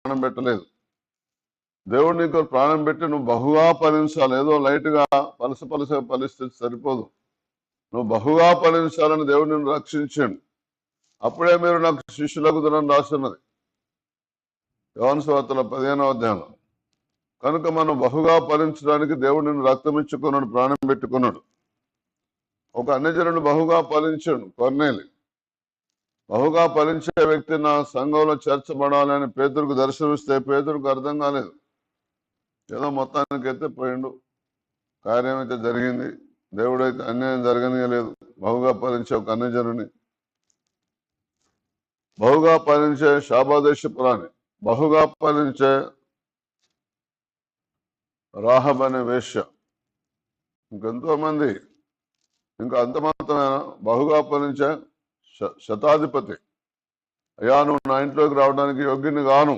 ప్రాణం పెట్టలేదు. దేవుడు నీకు ప్రాణం పెట్టి నువ్వు బహుగా ఫలించాలి. ఏదో లైట్గా పలసగా ఫలిస్తే సరిపోదు. నువ్వు బహుగా ఫలించాలని దేవుడు నిన్ను రక్షించాడు. అప్పుడే మీరు నాకు శిష్యులకు దినం రాస్తున్నది యోహాను సువార్తలో 15వ అధ్యాయంలో. కనుక మనం బహుగా ఫలించడానికి దేవుడు నిన్ను రక్తం ఇచ్చుకున్నాడు, ప్రాణం పెట్టుకున్నాడు. ఒక అన్యజనుడు బహుగా ఫలించాడు, కొర్నేలి. బహుగా ఫలించే వ్యక్తి నా సంఘంలో చేర్చబడాలని పేతురుకు దర్శనమిస్తే పేతురుకు అర్థం కాలేదు. ఏదో మొత్తానికి అయితే పోయిండు, కార్యం అయితే జరిగింది, దేవుడైతే అన్యాయం జరగనీయలేదు. బహుగా ఫలించే ఒక అన్యజనుని, బహుగా ఫలించే శాబాదేశపురాణి, బహుగా ఫలించే రాహబ్ అనే వేశ్య, ఇంకెంతో మంది, ఇంకా అంత మాత్రమేనా, బహుగా ఫలించే శతాధిపతి. అయ్యా నువ్వు నా ఇంట్లోకి రావడానికి యోగ్యుని గాను,